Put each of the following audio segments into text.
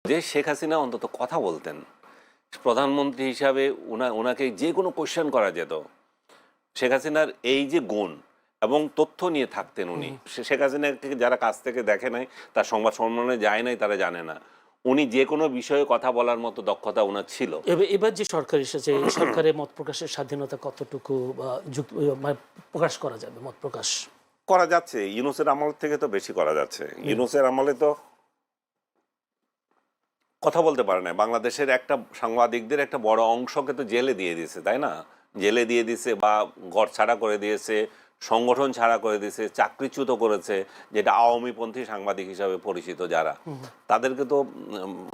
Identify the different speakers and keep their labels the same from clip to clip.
Speaker 1: যে শেখ হাসিনা অন্তত কথা বলতেন, প্রধানমন্ত্রী হিসাবে ওনাকে যে কোনো কোয়েশ্চেন করা যেত। শেখ হাসিনার এই যে গুণ এবং তথ্য নিয়ে থাকতেন উনি, শেখ হাসিনাকে যারা কাছ থেকে দেখে নাই, তার সংবাদ সম্মেলনে যায় নাই, তারা জানে না উনি যে কোনো বিষয়ে কথা বলার মতো দক্ষতা ওনার ছিল।
Speaker 2: এবার যে সরকার এসেছে, এই সরকারের মত প্রকাশের স্বাধীনতা কতটুকু মানে প্রকাশ করা যাবে? মত প্রকাশ
Speaker 1: করা যাচ্ছে, ইউনূসের আমল থেকে তো বেশি করা যাচ্ছে। ইউনূসের আমলে তো কথা বলতে পারে না, বাংলাদেশের একটা সাংবাদিকদের একটা বড় অংশকে তো জেলে দিয়ে দিয়েছে, তাই না? জেলে দিয়ে দিয়েছে বা ঘর ছাড়া করে দিয়েছে, সংগঠন ছাড়া করে দিয়েছে, চাকরিচ্যুত করেছে, যেটা আওয়ামীপন্থী সাংবাদিক হিসাবে পরিচিত যারা, তাদেরকে তো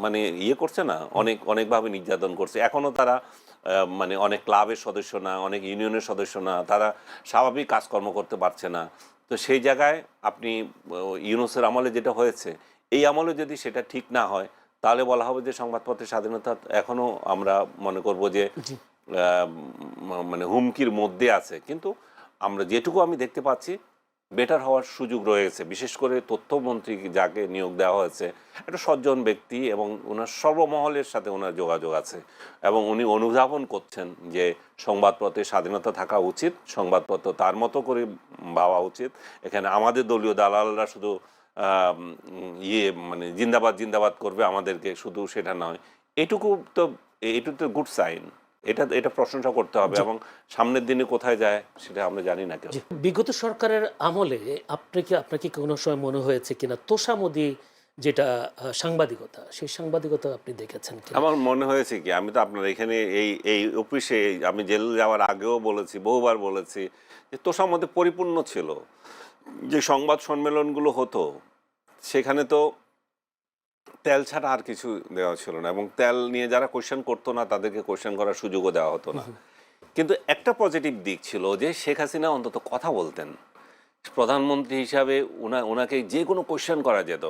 Speaker 1: মানে ইয়ে করছে না, অনেকভাবে নির্যাতন করছে। এখনও তারা মানে অনেক ক্লাবের সদস্য না, অনেক ইউনিয়নের সদস্য না, তারা স্বাভাবিক কাজকর্ম করতে পারছে না। তো সেই জায়গায় আপনি ইউনূসের আমলে যেটা হয়েছে, এই আমলে যদি সেটা ঠিক না হয়, তাহলে বলা হবে যে সংবাদপত্রের স্বাধীনতা এখনও আমরা মনে করব যে মানে হুমকির মধ্যে আছে। কিন্তু আমরা যেটুকু আমি দেখতে পাচ্ছি বেটার হওয়ার সুযোগ রয়েছে, বিশেষ করে তথ্যমন্ত্রী যাকে নিয়োগ দেওয়া হয়েছে, একটা সজ্জন ব্যক্তি এবং ওনার সর্বমহলের সাথে ওনার যোগাযোগ আছে এবং উনি অনুধাবন করছেন যে সংবাদপত্রের স্বাধীনতা থাকা উচিত, সংবাদপত্র তার মতো করে ভাবা উচিত। এখানে আমাদের দলীয় দালালরা শুধু মানে জিন্দাবাদ জিন্দাবাদ করবে আমাদেরকে, শুধু সেটা নয়। এটুকু তো গুড সাইন, এটা প্রশংসা করতে হবে। এবং সামনের দিনে কোথায় যায় সেটা আমরা জানি না কেউ।
Speaker 2: বিগত সরকারের আমলে আপনাকে কোনো সময় মনে হয়েছে কিনা তোষামোদী যেটা সাংবাদিকতা, সেই সাংবাদিকতা আপনি দেখেছেন কিনা?
Speaker 1: আমার মনে হয়েছে কি, আমি তো আপনার এখানে এই অফিসে আমি জেল যাওয়ার আগেও বলেছি, বহুবার বলেছি যে তোষামোদে পরিপূর্ণ ছিল। যে সংবাদ সম্মেলনগুলো হতো সেখানে তো তেল ছাড়া আর কিছু দেওয়া ছিল না, এবং তেল নিয়ে যারা কোয়েশ্চেন করতো না তাদেরকে কোয়েশ্চেন করার সুযোগও দেওয়া হতো না। কিন্তু একটা পজিটিভ দিক ছিল যে শেখ হাসিনা অন্তত কথা বলতেন, প্রধানমন্ত্রী হিসাবে ওনাকে যে কোনো কোয়েশ্চেন করা যেত।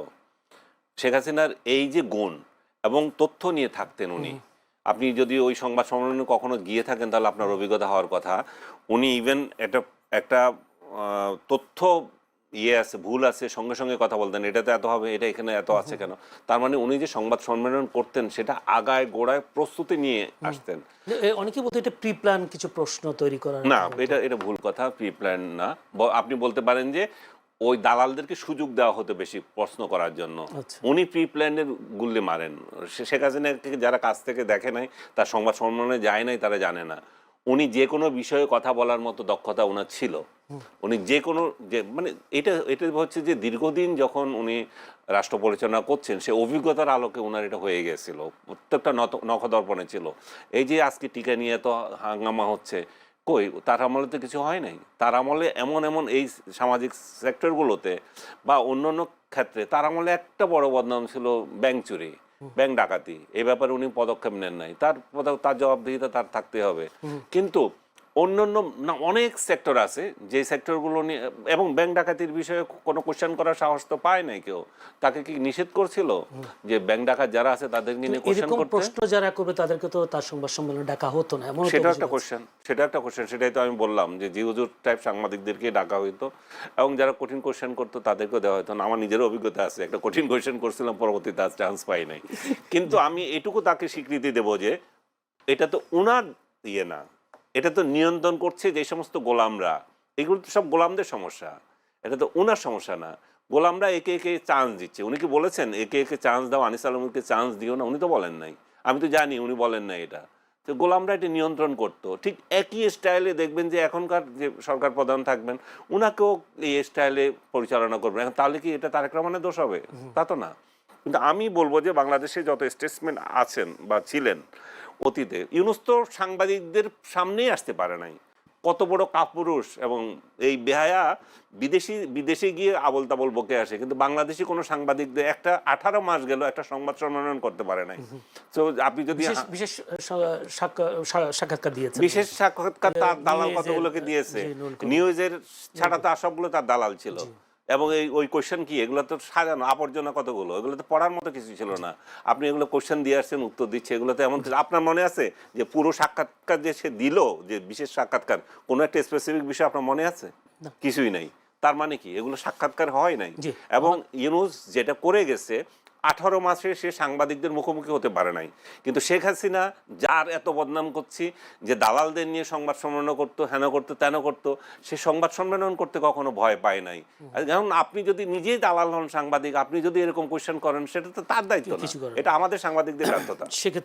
Speaker 1: শেখ হাসিনার এই যে গুণ এবং তথ্য নিয়ে থাকতেন উনি, আপনি যদি ওই সংবাদ সম্মেলনে কখনো গিয়ে থাকেন তাহলে আপনার অভিজ্ঞতা হওয়ার কথা। উনি ইভেন একটা তথ্য আছে, ভুল আছে, সঙ্গে সঙ্গে কথা বলতেন, এটাতে এত হবে, এটা এখানে এত আছে কেন। তার মানে উনি যে সংবাদ সম্মেলন করতেন সেটা আগায় গোড়ায় প্রস্তুতি নিয়ে আসতেন।
Speaker 2: অনেকে বলতে এটা প্রি প্ল্যান কিছু প্রশ্ন তৈরি করা
Speaker 1: না, এটা ভুল কথা, প্রি প্ল্যান না। আপনি বলতে পারেন যে ওই দালালদেরকে সুযোগ দেওয়া হতো বেশি প্রশ্ন করার জন্য। উনি প্রি প্ল্যানের গুল্লি মারেন। শেখ হাসিনাকে যারা কাছ থেকে দেখে নাই, তার সংবাদ সম্মেলনে যায় নাই, তারা জানে না উনি যে কোনো বিষয়ে কথা বলার মতো দক্ষতা ওনার ছিল। উনি যে কোনো মানে এটা হচ্ছে যে দীর্ঘদিন যখন উনি রাষ্ট্র পরিচালনা করছেন, সে অভিজ্ঞতার আলোকে ওনার এটা হয়ে গেছিল, প্রত্যেকটা নখদর্পণে ছিল। এই যে আজকে টিকা নিয়ে তো হাঙ্গামা হচ্ছে, কই তার আমলে তো কিছু হয় নাই। তার আমলে এমন এই সামাজিক সেক্টরগুলোতে বা অন্য ক্ষেত্রে তার আমলে একটা বড় বদনাম ছিল ব্যাংক চুরি, ব্যাংক ডাকাতি। এই ব্যাপারে উনি পদক্ষেপ নেন নাই, তার জবাবদিহিতা তার থাকতে হবে। কিন্তু অন্যান্য অনেক সেক্টর আছে যে সেক্টরগুলো নিয়ে, এবং ব্যাংক ডাকাতির বিষয়ে কোনো কোশ্চেন করার সাহস তো পায় নাই কেউ। তাকে কি নিষেধ করছিল যে ব্যাংক ডাকাত যারা আছে তাদের নিয়ে কোশ্চেন করতে?
Speaker 2: প্রশ্ন যারা করবে তাদেরকে তো তার সংবাদ সম্মেলনে ডাকা হতো না, এমন
Speaker 1: সেটা একটা কোশ্চেন। সেটাই তো আমি বললাম যে জি হুজুর টাইপ সাংবাদিকদেরকে ডাকা হইতো, এবং যারা কঠিন কোশ্চেন করতো তাদেরকেও দেওয়া হতো না। আমার নিজেরও অভিজ্ঞতা আছে, একটা কঠিন কোশ্চেন করছিলাম, পরবর্তীতে আজ চান্স পাই নাই। কিন্তু আমি এটুকু তাকে স্বীকৃতি দেব যে এটা তো উনার ইয়ে না, এটা তো নিয়ন্ত্রণ করছে যে সমস্ত গোলামরা, এগুলো তো সব গোলামদের সমস্যা, এটা তো উনার সমস্যা না। গোলামরা একে একে চান্স দিচ্ছে। উনি কি বলেছেন একে একে চান্স দাও, আনিস আলমকে চান্স দিও না? উনি তো বলেন নাই, আমি তো জানি উনি বলেন নাই এটা। তো গোলামরা এটা নিয়ন্ত্রণ করতো। ঠিক একই স্টাইলে দেখবেন যে এখনকার যে সরকার প্রধান থাকবেন, উনাকেও এই স্টাইলে পরিচালনা করবেন। এখন তাহলে কি এটা তারেক রহমানের দোষ হবে? তা তো না। কিন্তু আমি বলবো যে বাংলাদেশে যত স্টেটসম্যান আছেন বা ছিলেন অতীতে, ইউনূস তো সাংবাদিকদের সামনেই আসতে পারে নাই। কত বড় কাপুরুষ এবং এই বেহায়া বিদেশে গিয়ে আবল তাবল বকে আসে, কিন্তু বাংলাদেশি কোনো সাংবাদিকদের একটা 18 মাস গেল একটা সংবাদ সম্মেলন করতে পারে নাই। তো আপনি যদি
Speaker 2: বিশেষ সাক্ষাৎকার দিয়েছেন,
Speaker 1: বিশেষ সাক্ষাৎকার তার দালাল কতগুলোকে দিয়েছে, নিউজের ছাড়া তো সবগুলো তার দালাল ছিল। এবং ওই কোশ্চেন কি, এগুলো তো সাজানো আবর্জনা কতগুলো, এগুলো তো পড়ার মতো কিছু ছিল না। আপনি এগুলো কোশ্চেন দিয়ে আসছেন, উত্তর দিচ্ছে, এগুলো তো এমন কিছু। আপনার মনে আছে যে পুরো সাক্ষাৎকার যে সে দিল, যে বিশেষ সাক্ষাৎকার, কোনো একটা স্পেসিফিক বিষয় আপনার মনে আছে? কিছুই নাই। তার মানে কি এগুলো সাক্ষাৎকার হয় নাই। এবং ইউনূস যেটা করে গেছে, 18 মাসে সে সাংবাদিকদের মুখোমুখি হতে পারে নাই, কিন্তু শেখ হাসিনা যার এত বদনাম করছি যে দালালদের নিয়ে সংবাদ সম্মেলন করতো, হেন করতো তেন করতো, সে সংবাদ সম্মেলন করতে কখনো ভয় পায় নাই। যেমন আপনি যদি নিজেই দালাল হন সাংবাদিক, আপনি যদি এরকম কোয়েশ্চেন করেন, সেটা তো তার দায়িত্ব না,
Speaker 2: কিছু করার
Speaker 1: এটা আমাদের সাংবাদিকদের ব্যর্থতা।
Speaker 2: সেক্ষেত্রে